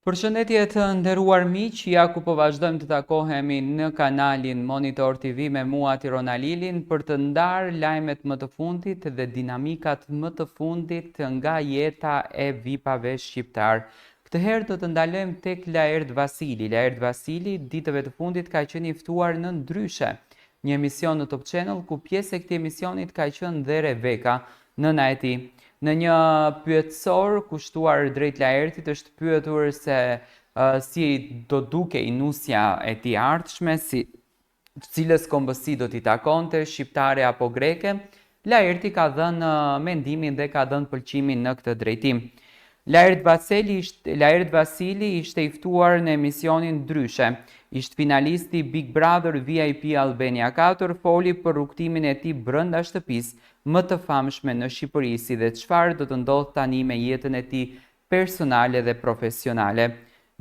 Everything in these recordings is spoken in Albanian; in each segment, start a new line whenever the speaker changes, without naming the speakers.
Përshëndetje të nderuar miq, ja ku po vazhdojmë të takohemi në kanalin Monitor TV me mua Tirona Lilin për të ndarë lajmet më të fundit dhe dinamikat më të fundit nga jeta e VIP-ave shqiptar. Këtë herë do të ndalojmë tek Laert Vasili. Laert Vasili ditëve të fundit ka qenë i ftuar në Ndryshe, një emision në Top Channel ku pjesë e këtij emisioni ka qenë dhe Rebeka, nëna e tij. Në një pyetësor kushtuar drejt Laertit është pyetur se si do dukej nusja e tij ardhshme, cilës kombësi do t'i takonte, shqiptare apo greke. Laerti ka dhënë mendimin dhe ka dhënë pëlqimin në këtë drejtim. Laert Vasili ishte i ftuar në emisionin Ndryshe. Ishte finalisti Big Brother VIP Albania 4, foli për rrugtimin e tij brenda shtëpisë më të famshme në Shqipëri, si dhe çfarë do të ndodh tani me jetën e tij personale dhe profesionale.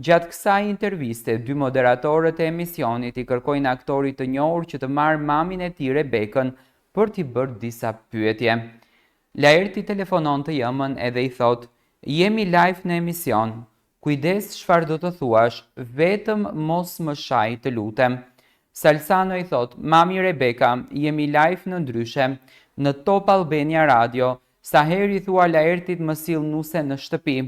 Gjatë kësaj interviste, dy moderatorët e emisionit i kërkojnë aktorit të njohur që të marrë mamin e tij Rebekën për t'i bërë disa pyetje. Laerti telefonon të Jemën edhe i thotë: "Jemi live në emision. Kujdes çfarë do të thuash, vetëm mos më shaj, të lutem." Salsano i thot: "Mami Rebeka, jemi live në Ndryshe, në Top Albania Radio. Sa herë i thua Laertit më sill nuse në shtëpi?"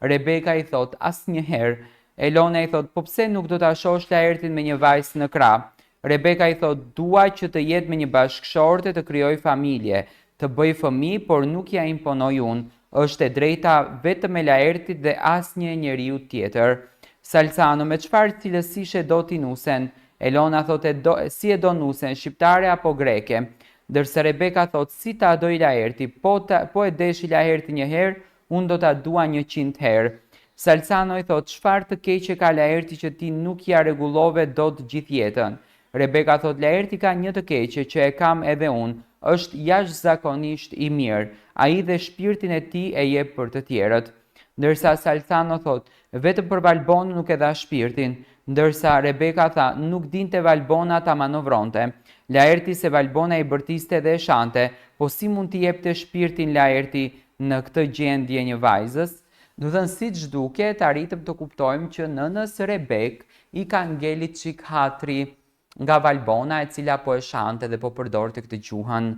Rebeka i thot: "Asnjëherë." Elona i thot: "Po pse nuk do ta shohësh Laertin me një vajzë në krah?" Rebeka i thot: "Dua që të jetë me një bashkëshorte, të krijoj familje, të bëj fëmijë, por nuk ja imponoj unë. Është e drejta vetëm e Laertit dhe asnjë njeriu tjetër." Salsano: "Me çfarë cilësishe do ti nusen?" Elona thotë: "Si e do nusen, shqiptare apo greke?" Ndërsa Rebeka thotë: "Si ta doj Laerti, po e deshi Laerti një herë, unë do ta dua 100 herë." Salsano i thotë: "Çfarë të keqe ka Laerti që ti nuk ja rregullove dot gjithë jetën?" Rebeka thotë: "Laerti ka një të keqe që e kam edhe unë, është jashtëzakonisht i mirë. Ai dhe shpirtin e tij e jep për të tjerët." Ndërsa Salsano thot: "Vetëm për Valbonën nuk e dha shpirtin." Ndërsa Rebeka tha: "Nuk dinte Valbona ta manovronte. Laerti se Valbona i bërtiste dhe e shante, po si mund t'i jepte shpirtin Laerti në këtë gjendje një vajzës?" Do thënë, siç duket, arritëm të kuptojmë që nënës Rebek i ka ngelit çik hatri nga Valbona, e cila po e shante dhe po përdorte këtë gjuhën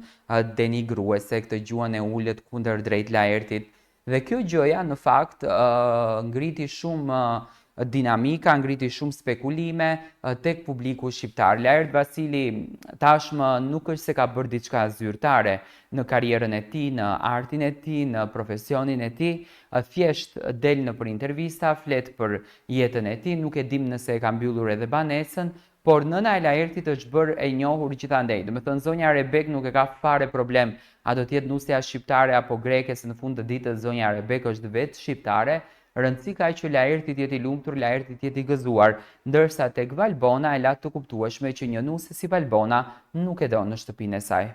denigruese, këtë gjuhën e ulët kundër drejt Laertit. Dhe kjo gjëja në fakt ngriti shumë dinamika, ngriti shumë spekulime tek publiku shqiptar. Laert Vasili tashmë nuk është se ka bërë diçka zyrtare në karrierën e tij, në artin e tij, në profesionin e tij, thjesht del në për intervista, flet për jetën e tij, nuk e dim nëse e ka mbyllur edhe banesën, por nëna e Laertit është bërë e njohur gjithandej. Do të thënë, zonja Rebek nuk e ka fare problem a do të jetë nusja shqiptare apo greke, se në fund të ditës zonja Rebek është vetë shqiptare. Rëndësi ka që Laerti të jetë i lumtur, Laerti të jetë i gëzuar, ndërsa tek Valbona e la të kuptueshme që një nuse si Valbona nuk e do në shtëpinë e saj.